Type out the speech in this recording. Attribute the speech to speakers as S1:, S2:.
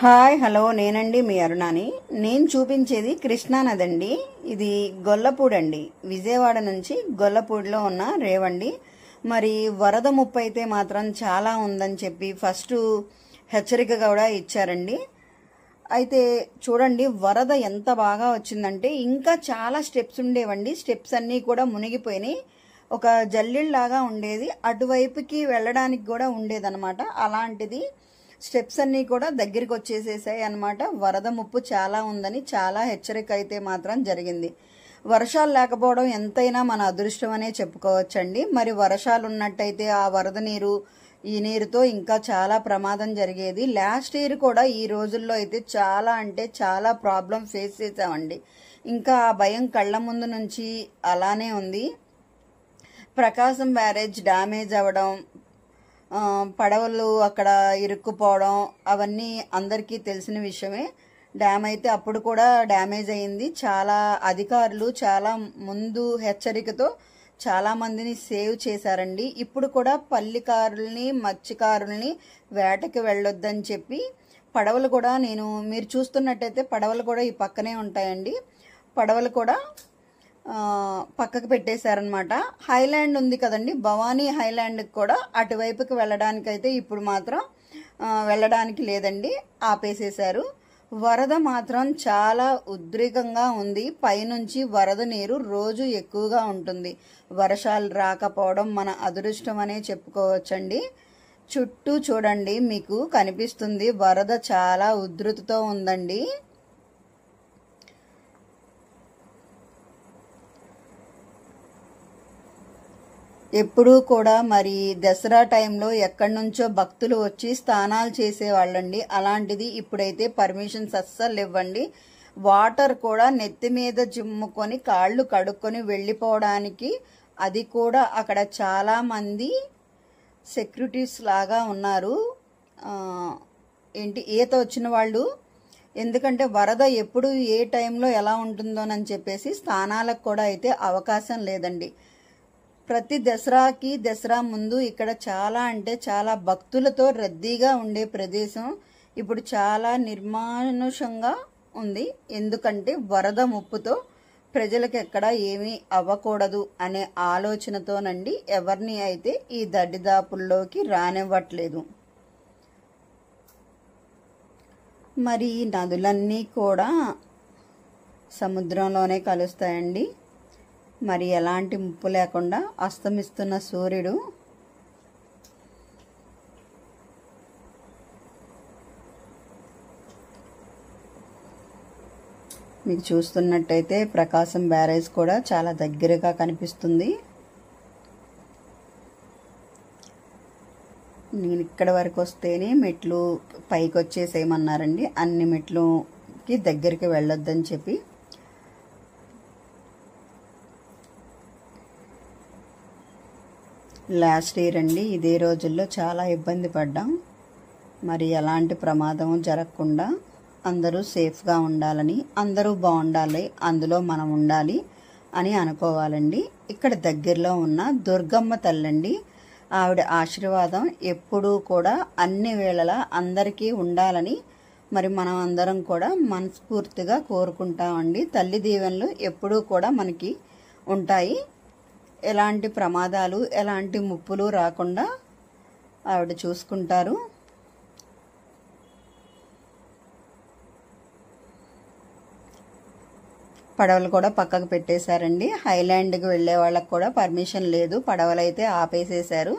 S1: Hi hello నేనండి మీ అరుణాని. నేను చూపించేది కృష్ణానది అండి. ఇది గొల్లపూడి అండి. విజయవాడ నుంచి గొల్లపూడిలో ఉన్న రేవండి. మరి వరద ముప్పు అయితే మాత్రం చాలా ఉందని చెప్పి ఫస్ట్ హెచ్చరిక కూడా ఇచ్చారండి. అయితే చూడండి వరద ఎంత బాగా వచ్చిందంటే ఇంకా చాలా స్టెప్స్ ఉండేవండి. స్టెప్స్ అన్నీ కూడా మునిగిపోయినాయి. ఒక జల్లిళ్ళలాగా ఉండేది, అటువైపుకి వెళ్ళడానికి కూడా ఉండేదన్నమాట. అలాంటిది స్టెప్స్ అన్నీ కూడా దగ్గరికి వచ్చేసేసాయి అన్నమాట. వరద ముప్పు చాలా ఉందని చాలా హెచ్చరిక అయితే మాత్రం జరిగింది. వర్షాలు లేకపోవడం ఎంతైనా మన అదృష్టం అనే చెప్పుకోవచ్చండి. మరి వర్షాలు ఉన్నట్టయితే ఆ వరద నీరు ఈ నీరుతో ఇంకా చాలా ప్రమాదం జరిగేది. లాస్ట్ ఇయర్ కూడా ఈ రోజుల్లో అయితే చాలా అంటే చాలా ప్రాబ్లం ఫేస్ చేసామండి. ఇంకా ఆ భయం కళ్ళ ముందు నుంచి అలానే ఉంది. ప్రకాశం బ్యారేజ్ డ్యామేజ్ అవ్వడం, పడవలు అక్కడ ఇరుక్కుపోవడం అవన్నీ అందరికీ తెలిసిన విషయమే. డ్యామ్ అయితే అప్పుడు కూడా డ్యామేజ్ అయింది. చాలా అధికారులు చాలా ముందు హెచ్చరికతో చాలా మందిని సేవ్ చేశారండి. ఇప్పుడు కూడా పల్లికారుల్ని మత్స్యకారుల్ని వేటకి వెళ్ళొద్దని చెప్పి పడవలు కూడా మీరు చూస్తున్నట్టయితే పడవలు కూడా ఈ పక్కనే ఉంటాయండి. పడవలు కూడా పక్కకు పెట్టేశారనమాట. హైలాండ్ ఉంది కదండి, భవానీ హైలాండ్కి కూడా అటువైపుకి వెళ్ళడానికైతే ఇప్పుడు మాత్రం వెళ్ళడానికి లేదండి, ఆపేసేశారు. వరద మాత్రం చాలా ఉద్రేకంగా ఉంది. పైనుంచి వరద నీరు రోజు ఎక్కువగా ఉంటుంది. వర్షాలు రాకపోవడం మన అదృష్టం అనే చెప్పుకోవచ్చండి. చుట్టూ చూడండి, మీకు కనిపిస్తుంది వరద చాలా ఉధృతితో ఉందండి. ఎప్పుడూ కూడా మరి దసరా టైంలో ఎక్కడి నుంచో భక్తులు వచ్చి స్నానాలు చేసేవాళ్ళండి. అలాంటిది ఇప్పుడైతే పర్మిషన్స్ అస్సలు ఇవ్వండి. వాటర్ కూడా నెత్తి మీద జిమ్ముకొని కాళ్ళు కడుక్కొని వెళ్ళిపోవడానికి, అది కూడా అక్కడ చాలా మంది సెక్యూరిటీస్ లాగా ఉన్నారు. ఈత వచ్చిన వాళ్ళు. ఎందుకంటే వరద ఎప్పుడు ఏ టైంలో ఎలా ఉంటుందోనని చెప్పేసి స్నానాలకు కూడా అయితే అవకాశం లేదండి. ప్రతి దసరా ముందు ఇక్కడ చాలా అంటే చాలా భక్తులతో రద్దీగా ఉండే ప్రదేశం ఇప్పుడు చాలా నిర్మానుషంగా ఉంది. ఎందుకంటే వరద ముప్పుతో ప్రజలకు ఎక్కడ ఏమీ అవ్వకూడదు అనే ఆలోచనతోనండి ఎవరిని అయితే ఈ దడిదాపుల్లోకి రానివ్వట్లేదు. మరి నదులన్నీ కూడా సముద్రంలోనే కలుస్తాయండి. మరి ఎలాంటి ముప్పు లేకుండా అస్తమిస్తున్న సూర్యుడు మీకు చూస్తున్నట్టయితే ప్రకాశం బ్యారేజ్ కూడా చాలా దగ్గరగా కనిపిస్తుంది. నేను ఇక్కడ వరకు వస్తేనే మెట్లు పైకి వచ్చేసేయమన్నారండి. అన్ని మెట్లుకి దగ్గరికి వెళ్ళొద్దని చెప్పి. లాస్ట్ ఇయర్ అండి ఇదే రోజుల్లో చాలా ఇబ్బంది పడ్డాం. మరి ఎలాంటి ప్రమాదం జరగకుండా అందరూ సేఫ్గా ఉండాలని, అందరూ బాగుండాలి, అందులో మనం ఉండాలి అని అనుకోవాలండి. ఇక్కడ దగ్గరలో ఉన్న దుర్గమ్మ తల్లండి. ఆవిడ ఆశీర్వాదం ఎప్పుడూ కూడా అన్ని వేళలా అందరికీ ఉండాలని మరి మనం అందరం కూడా మనస్ఫూర్తిగా కోరుకుంటామండి. తల్లి దీవెనలు ఎప్పుడూ కూడా మనకి ఉంటాయి. ఎలాంటి ప్రమాదాలు ఎలాంటి ముప్పులు రాకుండా ఆవిడ చూసుకుంటారు. పడవలు కూడా పక్కకు పెట్టేశారండి. హైలాండ్కి వెళ్ళే వాళ్ళకి కూడా పర్మిషన్ లేదు, పడవలైతే ఆపేసేశారు.